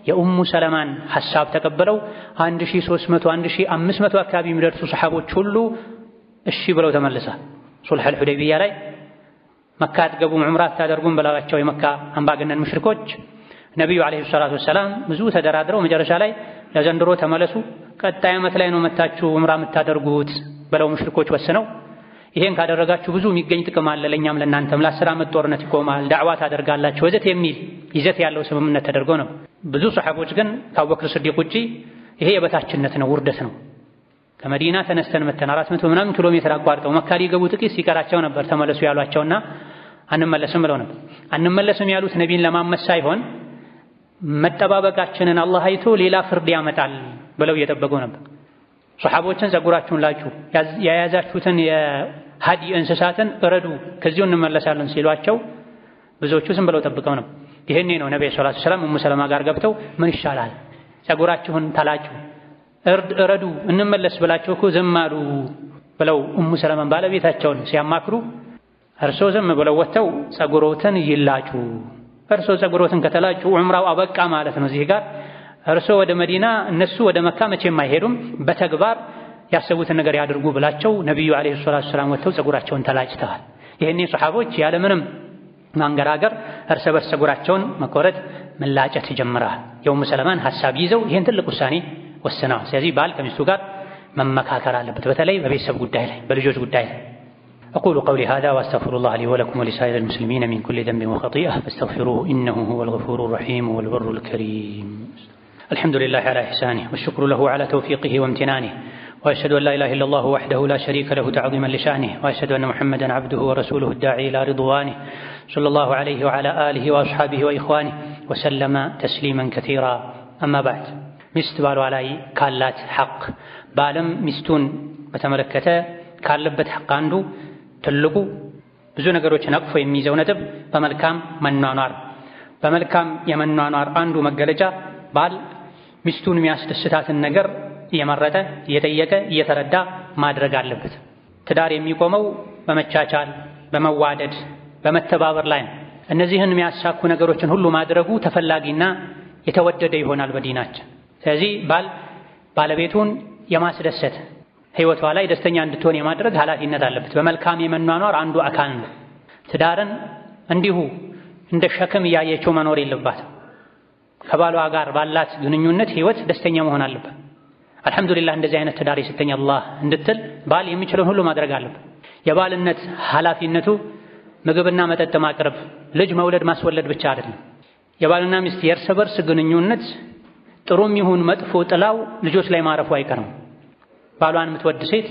የኡሙ ሰለማን ሐሳብ ተቀበለው 1300 1500 አካባቢ የሚደርሱ ሰሐቦች ሁሉ እሺ ብለው ተመለሳል። ሱልሑል ሁደይቢያ ላይ መካ አትገቡም ዑምራ አታደርጉም ብለዋቸው የመካ አምባገነን ሙሽሪኮች ነቢዩ ዓለይሂ ሰላቱ ወሰላም ብዙ ተደራድረው መጨረሻ ላይ ለዘንድሮ ተመለሱ፣ ቀጣይ ዓመት ላይ ነው መታችሁ ዑምራ የምታደርጉት ብለው ሙሽሪኮች ወስነው ይሄን ካደረጋችሁ ብዙ የሚገኝ ጥቅም አለ ለኛም ለናንተም፣ ለ10 ዓመት ጦርነት ይቆማል፣ ዳዕዋ ታደርጋላችሁ ወዘት የሚል ይዘት ያለው ስምምነት ተደርጎ ነው። ብዙ ሰሐቦች ግን ከአቡበክር ስዲቅ ውጪ ይሄ የበታችነት ነው፣ ውርደት ነው። ከመዲና ተነስተን መተን 400 ምናምን ኪሎ ሜትር አቋርጠው መካ ሊገቡ ጥቂት ሲቀራቸው ነበር ተመለሱ ያሏቸውና አንመለስም ብለው ነበር። አንመለስም ያሉት ነቢይን ለማመስ ሳይሆን መጠባበቃችንን አላህ አይቶ ሌላ ፍርድ ያመጣል ብለው እየጠበቁ ነበር። ሱሐቦችን ጸጉራችሁን ላጩ፣ የያዛችሁትን የሀዲ እንስሳትን እረዱ፣ ከዚሁ እንመለሳለን ሲሏቸው ብዙዎቹ ዝም ብለው ጠብቀው ነው። ይሄኔ ነው ነብዩ ሰለላሁ ዐለይሂ ወሰለም ኡሙ ሰለማ ጋር ገብተው ምን ይሻላል ጸጉራችሁን ተላጩ፣ እረዱ፣ እንመለስ ብላችሁ እኮ ዝም አሉ ብለው ኡሙ ሰለማን ባለቤታቸውን ሲያማክሩ እርሶ ዝም ብለው ወጥተው ጸጉሮትን ይላጩ፣ እርሶ ጸጉሮትን ከተላጩ ዑምራው አበቃ ማለት ነው። እዚህ ጋር እርሶ ወደ መዲና እነሱ ወደ መካ መቼም አይሄዱም፣ በተግባር ያሰቡትን ነገር ያድርጉ ብላቸው ነብዩ አለይሂ ሰላቱ ወሰላም ወጥተው ጸጉራቸውን ተላጭተዋል። ይሄኔ ሱሐቦች ያለምንም ማንገራገር እርስ በርስ ጸጉራቸውን መቆረጥ መላጨት ጀምረዋል። የኡሙ ሰለማን ሐሳብ ይዘው ይሄን ትልቅ ውሳኔ ወስነዋል። ስለዚህ ባል ከሚስቱ ጋር መመካከር አለበት፣ በተለይ በቤተሰብ ጉዳይ ላይ በልጆች ጉዳይ ላይ። أقول قولي هذا وأستغفر الله لي ولكم ولسائر المسلمين من كل ذنب وخطيئة فاستغفروه إنه هو الغفور الرحيم والبر الكريم. الحمد لله على إحسانه والشكر له على توفيقه وامتنانه، وأشهد أن لا إله إلا الله وحده لا شريك له تعظيما لشأنه، وأشهد أن محمدا عبده ورسوله الداعي إلى رضوانه صلى الله عليه وعلى آله وأصحابه وإخوانه وسلم تسليما كثيرا. أما بعد، ሚስት ባሏ ላይ ካላት ሐቅ ባለም ሚስቱን በተመለከተ ካለበት ሐቅ አንዱ ትልቁ ብዙ ነገሮችን አቅፎ የሚይዘው ነጥብ በመልካም መኗኗር። በመልካም የመኗኗር አንዱ መገለጫ ባል ሚስቱን የሚያስደስታትን ነገር እየመረጠ እየጠየቀ እየተረዳ ማድረግ አለበት። ትዳር የሚቆመው በመቻቻል በመዋደድ በመተባበር ላይ ነው። እነዚህን የሚያሳኩ ነገሮችን ሁሉ ማድረጉ ተፈላጊና የተወደደ ይሆናል በዲናችን። ስለዚህ ባል ባለቤቱን የማስደሰት ህይወቷ ላይ ደስተኛ እንድትሆን የማድረግ ኃላፊነት አለበት። በመልካም የመኗኗር አንዱ አካል ነው። ትዳርን እንዲሁ እንደ ሸክም እያየችው መኖር የለባትም። ከባሏ ጋር ባላት ግንኙነት ህይወት ደስተኛ መሆን አለበት። አልሐምዱሊላህ እንደዚህ አይነት ትዳር የሰጠኝ አላህ እንድትል ባል የሚችለውን ሁሉ ማድረግ አለበት። የባልነት ኃላፊነቱ ምግብና መጠጥ ማቅረብ፣ ልጅ መውለድ ማስወለድ ብቻ አይደለም። የባልና ሚስት የእርስ በርስ ግንኙነት ጥሩም ይሁን መጥፎ ጥላው ልጆች ላይ ማረፉ አይቀርም። ባሏን የምትወድ ሴት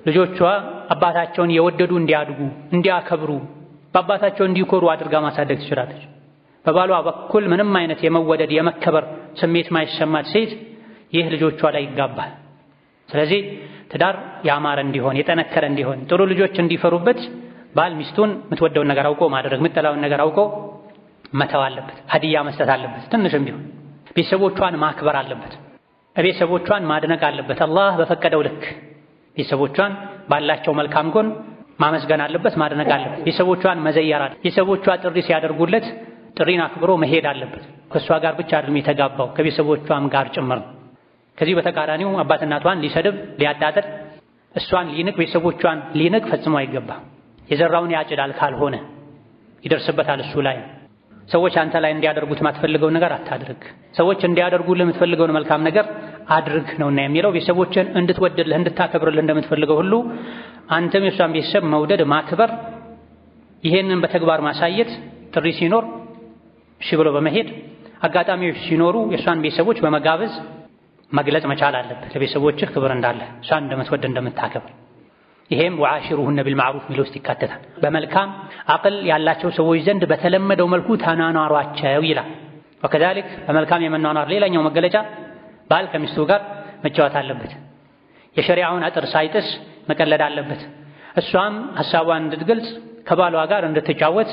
ልጆቿ አባታቸውን የወደዱ እንዲያድጉ እንዲያከብሩ በአባታቸው እንዲኮሩ አድርጋ ማሳደግ ትችላለች። በባሏ በኩል ምንም አይነት የመወደድ የመከበር ስሜት ማይሰማት ሴት ይህ ልጆቿ ላይ ይጋባል። ስለዚህ ትዳር ያማረ እንዲሆን የጠነከረ እንዲሆን ጥሩ ልጆች እንዲፈሩበት ባል ሚስቱን የምትወደውን ነገር አውቆ ማድረግ የምትጠላውን ነገር አውቆ መተው አለበት። ሀዲያ መስጠት አለበት። ትንሽም ቢሆን ቤተሰቦቿን ማክበር አለበት። ቤተሰቦቿን ማድነቅ አለበት። አላህ በፈቀደው ልክ ቤተሰቦቿን ባላቸው መልካም ጎን ማመስገን አለበት፣ ማድነቅ አለበት። ቤተሰቦቿን መዘየር አለበት። ቤተሰቦቿ ጥሪ ሲያደርጉለት ጥሪን አክብሮ መሄድ አለበት። ከእሷ ጋር ብቻ አይደለም የተጋባው ከቤተሰቦቿም ጋር ጭምር። ከዚህ በተቃራኒው አባት እናቷን ሊሰድብ ሊያጣጥል፣ እሷን ሊንቅ ቤተሰቦቿን ሊንቅ ፈጽሞ አይገባም። የዘራውን ያጭዳል ካልሆነ ይደርስበታል እሱ ላይ። ሰዎች አንተ ላይ እንዲያደርጉት የማትፈልገውን ነገር አታድርግ። ሰዎች እንዲያደርጉልህ የምትፈልገውን መልካም ነገር አድርግ ነውና የሚለው ቤተሰቦችን እንድትወድልህ እንድታከብርልህ እንደምትፈልገው ሁሉ አንተም የሷን ቤተሰብ መውደድ ማክበር ይሄንን በተግባር ማሳየት ጥሪ ሲኖር እሺ ብሎ በመሄድ አጋጣሚዎች ሲኖሩ የሷን ቤተሰቦች በመጋበዝ መግለጽ መቻል አለበት ለቤተሰቦችህ ክብር እንዳለ እሷን እንደምትወድ እንደምታከብር ይሄም ወዓሽሩሁነ ቢልማዕሩፍ ሚለው ውስጥ ይካተታል በመልካም አቅል ያላቸው ሰዎች ዘንድ በተለመደው መልኩ ተናኗሯቸው ይላል ወከዛሊክ በመልካም የመናኗር ሌላኛው መገለጫ ባል ከሚስቱ ጋር መጫወት አለበት የሸሪዓውን አጥር ሳይጥስ መቀለድ አለበት እሷም ሐሳቧን እንድትገልጽ ከባሏ ጋር እንድትጫወት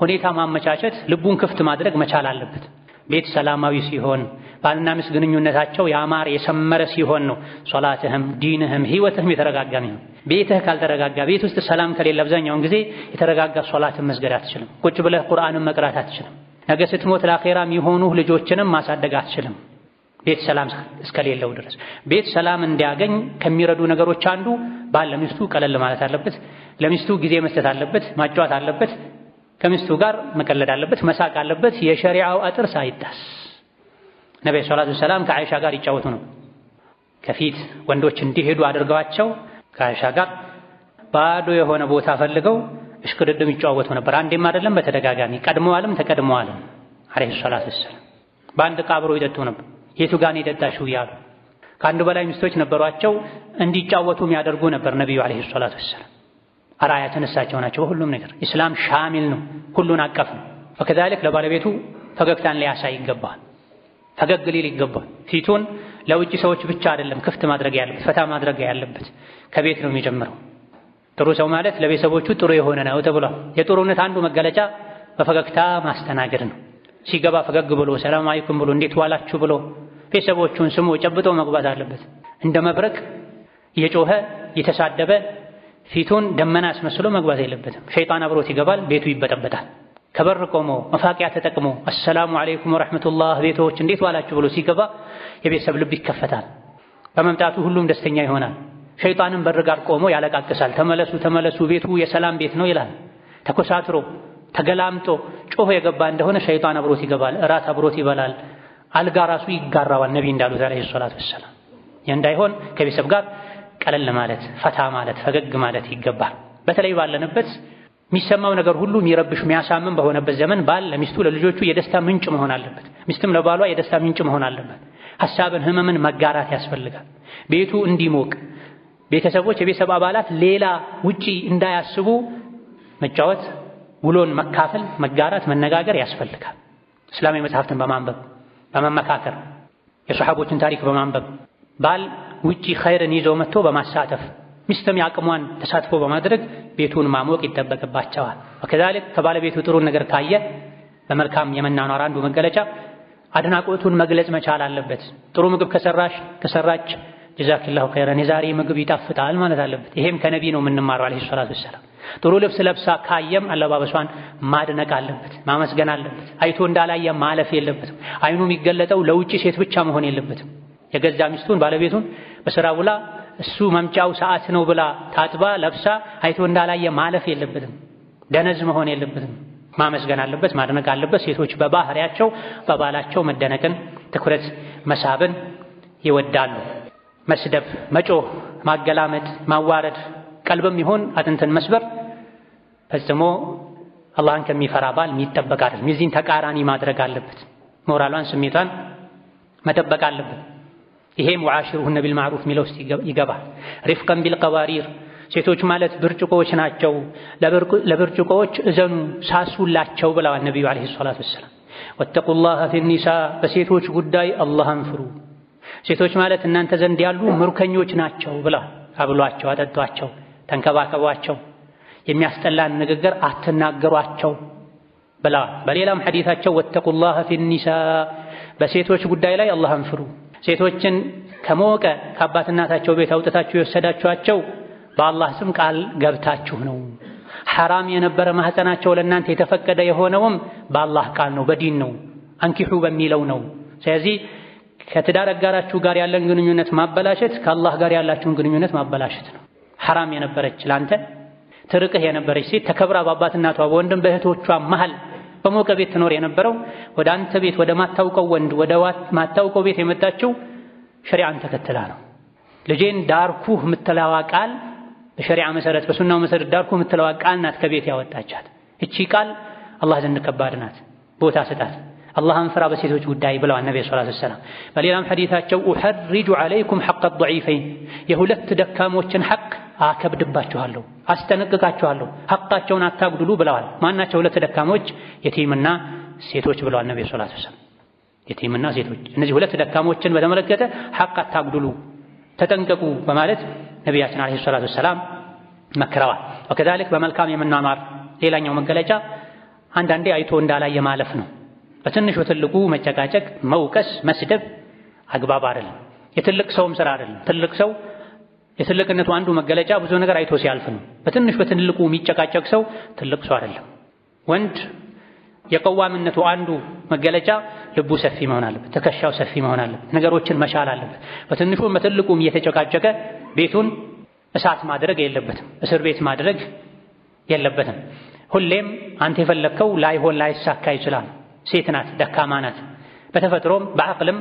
ሁኔታ ማመቻቸት ልቡን ክፍት ማድረግ መቻል አለበት ቤት ሰላማዊ ሲሆን ባልና ሚስት ግንኙነታቸው ያማረ የሰመረ ሲሆን ነው ሶላትህም ዲንህም ህይወትህም የተረጋጋ ነው ቤትህ ካልተረጋጋ ቤት ውስጥ ሰላም ከሌለ አብዛኛውን ጊዜ የተረጋጋ ሶላትን መስገድ አትችልም ቁጭ ብለህ ቁርአንን መቅራት አትችልም ነገ ስትሞት ለአኺራ የሚሆኑ ልጆችንም ማሳደግ አትችልም ቤት ሰላም እስከሌለው ድረስ ቤት ሰላም እንዲያገኝ ከሚረዱ ነገሮች አንዱ ባል ለሚስቱ ቀለል ማለት አለበት ለሚስቱ ጊዜ መስጠት አለበት ማጫወት አለበት ከሚስቱ ጋር መቀለድ አለበት መሳቅ አለበት የሸሪዓው አጥር ሳይጣስ ነብዩ ሰለላሁ ዐለይሂ ወሰለም ከአይሻ ጋር ይጫወቱ ነው ከፊት ወንዶች እንዲሄዱ አድርገዋቸው ከአይሻ ጋር ባዶ የሆነ ቦታ ፈልገው እሽቅድድም ይጫወቱ ነበር አንዴም አይደለም በተደጋጋሚ ቀድመዋልም ተቀድመዋልም አለይሂ ሰላቱ ወሰለም በአንድ ቃብሮ ይጠጡ ነበር የቱ ጋር ይጠጣሽው ያሉ ከአንድ በላይ ሚስቶች ነበሯቸው እንዲጫወቱ የሚያደርጉ ነበር ነብዩ አለይሂ ሰላቱ ወሰለም አራያ ተነሳቸው ናቸው ሁሉም ነገር እስላም ሻሚል ነው ሁሉን አቀፍ ነው ወከዛሊክ ለባለቤቱ ፈገግታን ሊያሳይ ይገባል ፈገግ ሊል ይገባል ፊቱን ለውጭ ሰዎች ብቻ አይደለም ክፍት ማድረግ ያለበት ፈታ ማድረግ ያለበት ከቤት ነው የሚጀምረው ጥሩ ሰው ማለት ለቤተሰቦቹ ጥሩ የሆነ ነው ተብሏል የጥሩነት አንዱ መገለጫ በፈገግታ ማስተናገድ ነው ሲገባ ፈገግ ብሎ ሰላም አለይኩም ብሎ እንዴት ዋላችሁ ብሎ ቤተሰቦቹን ስሞ ጨብጦ መግባት አለበት እንደ መብረቅ እየጮኸ እየተሳደበ ፊቱን ደመና አስመስሎ መግባት የለበትም ሸይጣን አብሮት ይገባል ቤቱ ይበጠበጣል ከበር ቆሞ መፋቂያ ተጠቅሞ አሰላሙ አለይኩም ወራህመቱላህ ቤቶች እንዴት ዋላችሁ ብሎ ሲገባ የቤተሰብ ልብ ይከፈታል በመምጣቱ ሁሉም ደስተኛ ይሆናል ሸይጣንም በር ጋር ቆሞ ያለቃቅሳል ተመለሱ ተመለሱ ቤቱ የሰላም ቤት ነው ይላል ተኮሳትሮ ተገላምጦ ጮሆ የገባ እንደሆነ ሸይጣን አብሮት ይገባል እራት አብሮት ይበላል አልጋ ራሱ ይጋራዋል ነብይ እንዳሉት አለይሂ ሰላቱ ወሰለም እንዳይሆን ከቤተሰብ ጋር ቀለል ማለት ፈታ ማለት ፈገግ ማለት ይገባል በተለይ ባለንበት የሚሰማው ነገር ሁሉ የሚረብሽ የሚያሳምን በሆነበት ዘመን ባል ለሚስቱ ለልጆቹ የደስታ ምንጭ መሆን አለበት ሚስትም ለባሏ የደስታ ምንጭ መሆን አለበት ሐሳብን ህመምን መጋራት ያስፈልጋል ቤቱ እንዲሞቅ ቤተሰቦች የቤተሰብ አባላት ሌላ ውጪ እንዳያስቡ መጫወት ውሎን መካፈል መጋራት መነጋገር ያስፈልጋል እስላማዊ መጽሐፍትን በማንበብ በመመካከር የሱሐቦችን ታሪክ በማንበብ ባል ውጪ ኸይርን ይዞ መጥቶ በማሳተፍ ሚስትም ያቅሟን ተሳትፎ በማድረግ ቤቱን ማሞቅ ይጠበቅባቸዋል ወከዛሊክ ከባለቤቱ ጥሩ ነገር ካየ በመልካም የመናኗር አንዱ መገለጫ አድናቆቱን መግለጽ መቻል አለበት ጥሩ ምግብ ከሰራች ጀዛከላሁ ኸይራን የዛሬ ምግብ ይጣፍጣል ማለት አለበት ይሄም ከነቢ ነው የምንማረው አለይሂ ሰላቱ ወሰለም ጥሩ ልብስ ለብሳ ካየም አለባበሷን ማድነቅ አለበት ማመስገን አለበት አይቶ እንዳላየ ማለፍ የለበትም አይኑ የሚገለጠው ለውጪ ሴት ብቻ መሆን የለበትም የገዛ ሚስቱን ባለቤቱን በስራ ውላ እሱ መምጫው ሰዓት ነው ብላ ታጥባ ለብሳ አይቶ እንዳላየ ማለፍ የለበትም ደነዝ መሆን የለበትም ማመስገን አለበት ማድነቅ አለበት ሴቶች በባህሪያቸው በባላቸው መደነቅን ትኩረት መሳብን ይወዳሉ መስደብ መጮህ ማገላመጥ ማዋረድ ቀልብም ይሁን አጥንትን መስበር ፈጽሞ አላህን ከሚፈራ ባል የሚጠበቅ አይደለም የዚህን ተቃራኒ ማድረግ አለበት ሞራሏን ስሜቷን መጠበቅ አለበት ይሄም ወዓሽሩሁነ ቢልማዕሩፍ ሚለው ውስጥ ይገባል ሪፍቀን ቢልቀዋሪር ሴቶች ማለት ብርጭቆዎች ናቸው ለብርጭቆዎች እዘኑ ሳሱላቸው ብለዋል ነብዩ አለይሂ ሰላቱ ወሰለም ወተቁላህ ፊኒሳ በሴቶች ጉዳይ አላህን ፍሩ ሴቶች ማለት እናንተ ዘንድ ያሉ ምርኮኞች ናቸው ብለዋል አብሏቸው አጠጧቸው ተንከባከቧቸው የሚያስጠላን ንግግር አትናገሯቸው ብለዋል በሌላም ሐዲታቸው ወተቁላህ ፊኒሳ በሴቶች ጉዳይ ላይ አላህን ፍሩ ሴቶችን ከሞቀ ከአባት እናታቸው ቤት አውጥታችሁ የወሰዳችኋቸው በአላህ ስም ቃል ገብታችሁ ነው ሐራም የነበረ ማህፀናቸው ለእናንተ የተፈቀደ የሆነውም በአላህ ቃል ነው በዲን ነው አንኪሑ በሚለው ነው ስለዚህ ከትዳር አጋራችሁ ጋር ያለን ግንኙነት ማበላሸት ከአላህ ጋር ያላችሁን ግንኙነት ማበላሸት ነው ሐራም የነበረች ላንተ ትርቅህ የነበረች ሴት ተከብራ በአባት እናቷ በወንድም በእህቶቿ መሃል በሞቀ ቤት ትኖር የነበረው ወደ አንተ ቤት ወደ ማታውቀው ወንድ ወደ ማታውቀው ቤት የመጣችው ሸሪዓን ተከትላ ነው። ልጄን ዳርኩህ የምትለዋ ቃል በሸሪዓ መሰረት በሱናው መሰረት ዳርኩህ የምትለዋ ቃል ናት ከቤት ያወጣቻት። እቺ ቃል አላህ ዘንድ ከባድ ናት፣ ቦታ ስጣት። አላህን ፍራ በሴቶች ጉዳይ ብለዋል ነብዩ ሰለላሁ ዐለይሂ ወሰለም። በሌላም ሐዲታቸው ኡሐሪጁ ዐለይኩም ሐቀ ضعيفين የሁለት ደካሞችን ሐቅ አከብድባችኋለሁ፣ አስጠነቅቃችኋለሁ፣ ሐቃቸውን አታጉድሉ ብለዋል። ማናቸው ሁለት ደካሞች? የቲምና ሴቶች ብለዋል ነብዩ ሰለላሁ ዐለይሂ ወሰለም። የቲምና ሴቶች፣ እነዚህ ሁለት ደካሞችን በተመለከተ ሐቅ አታጉድሉ፣ ተጠንቀቁ በማለት ነቢያችን ዐለይሂ ሰላቱ ወሰላም መክረዋል። ወከዛሊክ በመልካም የመኗኗር ሌላኛው መገለጫ አንዳንዴ አይቶ እንዳላየ ማለፍ ነው። በትንሽ በትልቁ መጨቃጨቅ፣ መውቀስ፣ መስደብ አግባብ አይደለም። የትልቅ ሰውም ስራ አይደለም። ትልቅ ሰው የትልቅነቱ አንዱ መገለጫ ብዙ ነገር አይቶ ሲያልፍ ነው። በትንሽ በትልቁ የሚጨቃጨቅ ሰው ትልቅ ሰው አይደለም። ወንድ የቀዋምነቱ አንዱ መገለጫ ልቡ ሰፊ መሆን አለበት፣ ትከሻው ሰፊ መሆን አለበት፣ ነገሮችን መቻል አለበት። በትንሹም በትልቁም እየተጨቃጨቀ ቤቱን እሳት ማድረግ የለበትም፣ እስር ቤት ማድረግ የለበትም። ሁሌም አንተ የፈለግከው ላይሆን ላይሳካ ይችላል። ሴት ናት፣ ደካማ ናት። በተፈጥሮም በአቅልም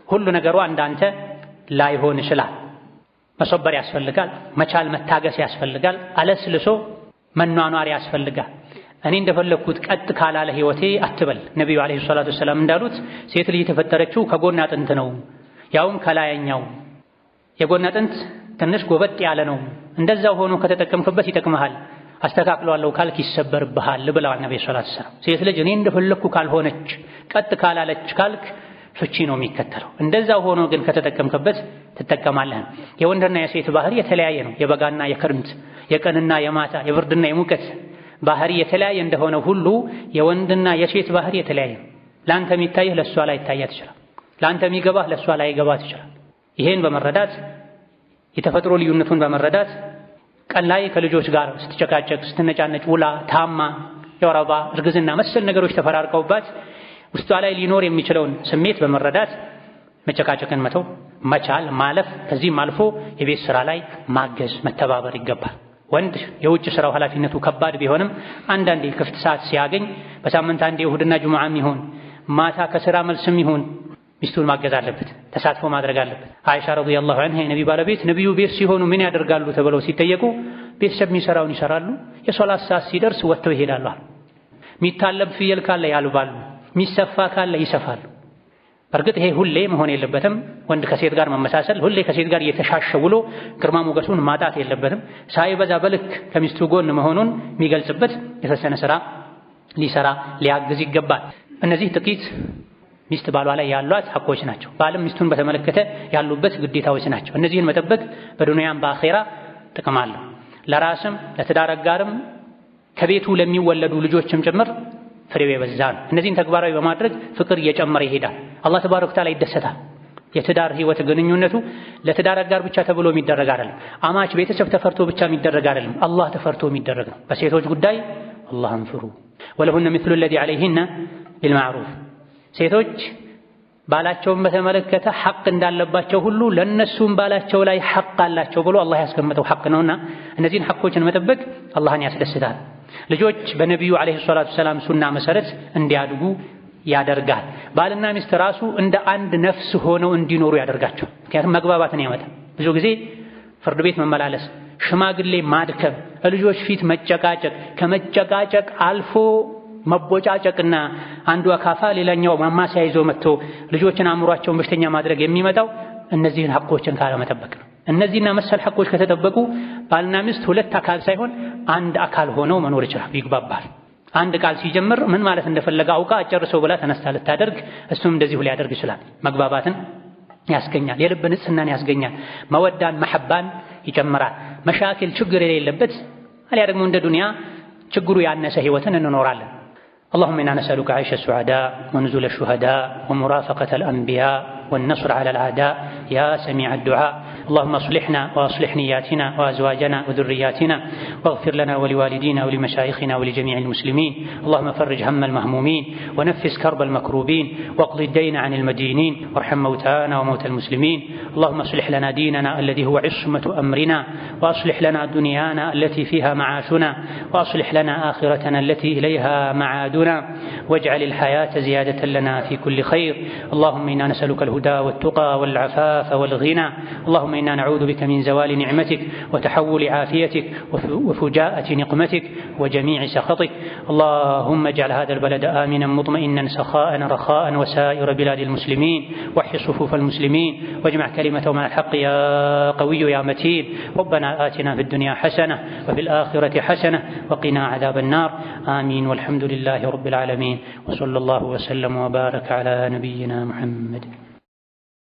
ሁሉ ነገሯ እንዳንተ ላይሆን ይችላል። መሰበር ያስፈልጋል፣ መቻል መታገስ ያስፈልጋል፣ አለስልሶ መኗኗር ያስፈልጋል። እኔ እንደፈለግኩት ቀጥ ካላለ ህይወቴ አትበል። ነብዩ አለይሂ ሰላቱ ወሰላም እንዳሉት ሴት ልጅ የተፈጠረችው ከጎን አጥንት ነው፣ ያውም ከላይኛው። የጎን አጥንት ትንሽ ጎበጥ ያለ ነው። እንደዛው ሆኖ ከተጠቀምክበት ይጠቅምሃል፣ አስተካክለዋለሁ ካልክ ይሰበርብሃል ብለዋል ነብዩ ሰለላሁ ዐለይሂ ወሰለም። ሴት ልጅ እኔ እንደፈለግኩ ካልሆነች ቀጥ ካላለች ካልክ ፍቺ ነው የሚከተለው። እንደዛው ሆኖ ግን ከተጠቀምክበት ትጠቀማለህ። የወንድና የሴት ባህሪ የተለያየ ነው። የበጋና የክረምት፣ የቀንና የማታ፣ የብርድና የሙቀት ባህሪ የተለያየ እንደሆነ ሁሉ የወንድና የሴት ባህሪ የተለያየ ነው። ለአንተ የሚታይህ ለእሷ ላይ ይታያት ይችላል። ለአንተ የሚገባህ ለእሷ ላይ ይገባት ይችላል። ይሄን በመረዳት የተፈጥሮ ልዩነቱን በመረዳት ቀን ላይ ከልጆች ጋር ስትጨቃጨቅ፣ ስትነጫነጭ ውላ ታማ የወር አበባ፣ እርግዝና መሰል ነገሮች ተፈራርቀውባት ውስጧ ላይ ሊኖር የሚችለውን ስሜት በመረዳት መጨቃጨቅን መተው መቻል፣ ማለፍ፣ ከዚህም አልፎ የቤት ስራ ላይ ማገዝ፣ መተባበር ይገባል። ወንድ የውጭ ስራው ኃላፊነቱ ከባድ ቢሆንም አንዳንዴ ክፍት ሰዓት ሲያገኝ በሳምንት አንዴ እሁድና ጁምዓም ይሁን ማታ ከስራ መልስም ይሁን ሚስቱን ማገዝ አለበት፣ ተሳትፎ ማድረግ አለበት። አይሻ ረዲየላሁ ዐንሃ የነቢ ባለቤት ነብዩ ቤት ሲሆኑ ምን ያደርጋሉ ተብለው ሲጠየቁ ቤተሰብ የሚሰራውን ይሰራሉ፣ የሶላት ሰዓት ሲደርስ ወጥተው ይሄዳሉ። የሚታለብ ፍየል ካለ ያልባሉ፣ የሚሰፋ ካለ ይሰፋሉ። በእርግጥ ይሄ ሁሌ መሆን የለበትም። ወንድ ከሴት ጋር መመሳሰል፣ ሁሌ ከሴት ጋር እየተሻሸ ውሎ ግርማ ሞገሱን ማጣት የለበትም። ሳይበዛ በልክ ከሚስቱ ጎን መሆኑን የሚገልጽበት የተወሰነ ስራ ሊሰራ ሊያግዝ ይገባል። እነዚህ ጥቂት ሚስት ባሏ ላይ ያሏት ሐቆች ናቸው። ባልም ሚስቱን በተመለከተ ያሉበት ግዴታዎች ናቸው። እነዚህን መጠበቅ በዱንያም በአኼራ ጥቅም አለው። ለራስም ለትዳር አጋርም ከቤቱ ለሚወለዱ ልጆችም ጭምር ፍሬው የበዛ ነው። እነዚህን ተግባራዊ በማድረግ ፍቅር እየጨመረ ይሄዳል። አላህ ተባረከ ወተዓላ ይደሰታል። የትዳር ህይወት ግንኙነቱ ለትዳር አጋር ብቻ ተብሎ የሚደረግ አይደለም። አማች ቤተሰብ ተፈርቶ ብቻ የሚደረግ አይደለም። አላህ ተፈርቶ የሚደረግ ነው። በሴቶች ጉዳይ አላህን ፍሩ። ወለሁነ ሚስሉ ለዚ ዐለይሂነ ቢልማዕሩፍ ሴቶች ባላቸውን በተመለከተ ሐቅ እንዳለባቸው ሁሉ ለነሱም ባላቸው ላይ ሐቅ አላቸው ብሎ አላህ ያስቀመጠው ሐቅ ነውና እነዚህን ሐቆችን መጠበቅ አላህን ያስደስታል። ልጆች በነቢዩ አለይሂ ሰላቱ ሰላም ሱና መሰረት እንዲያድጉ ያደርጋል። ባልና ሚስት ራሱ እንደ አንድ ነፍስ ሆነው እንዲኖሩ ያደርጋቸው። ምክንያቱም መግባባትን ያመጣል። ብዙ ጊዜ ፍርድ ቤት መመላለስ፣ ሽማግሌ ማድከም፣ ልጆች ፊት መጨቃጨቅ፣ ከመጨቃጨቅ አልፎ መቦጫጨቅና አንዱ አካፋ ሌላኛው ማማሲያ ይዞ መጥቶ ልጆችን አእምሯቸውን በሽተኛ ማድረግ የሚመጣው እነዚህን ሐቆችን ካለመጠበቅ ነው። እነዚህና መሰል ሐቆች ከተጠበቁ ባልና ሚስት ሁለት አካል ሳይሆን አንድ አካል ሆነው መኖር ይችላል፣ ይግባባል። አንድ ቃል ሲጀምር ምን ማለት እንደፈለገ አውቃ አጨርሰው ብላ ተነስታ ልታደርግ እሱም እንደዚሁ ሊያደርግ ይችላል። መግባባትን ያስገኛል፣ የልብ ንጽህናን ያስገኛል፣ መወዳን መሐባን ይጨምራል። መሻኪል ችግር የሌለበት አልያ ደግሞ እንደ ዱንያ ችግሩ ያነሰ ህይወትን እንኖራለን። اللهم إنا نسألك عيش السعداء ونزول الشهداء ومرافقة الأنبياء والنصر على الأعداء يا سميع الدعاء اللهم اصلحنا وأصلح نياتنا وأزواجنا وذرياتنا، واغفر لنا ولوالدينا ولمشايخنا ولجميع المسلمين. اللهم فرج هم المهمومين ونفس كرب المكروبين واقض الدين عن المدينين وارحم موتانا وموتى المسلمين. اللهم اصلح لنا ديننا الذي هو عصمة أمرنا، وأصلح لنا دنيانا التي فيها معاشنا، وأصلح لنا آخرتنا التي إليها معادنا، واجعل الحياة زيادة لنا في كل خير. اللهم إنا نسألك الهدى والتقى والعفاف والغنى. اللهم إنا نعوذ بك من زوال نعمتك وتحول عافيتك وفجاءة نقمتك وجميع سخطك. اللهم اجعل هذا البلد آمنا مطمئنا سخاء رخاء وسائر بلاد المسلمين، وحي صفوف المسلمين واجمع كلمتهم على الحق يا قوي يا متين. ربنا آتنا في الدنيا حسنة وفي الآخرة حسنة وقنا عذاب النار. آمين والحمد لله رب العالمين، وصلى الله وسلم وبارك على نبينا محمد.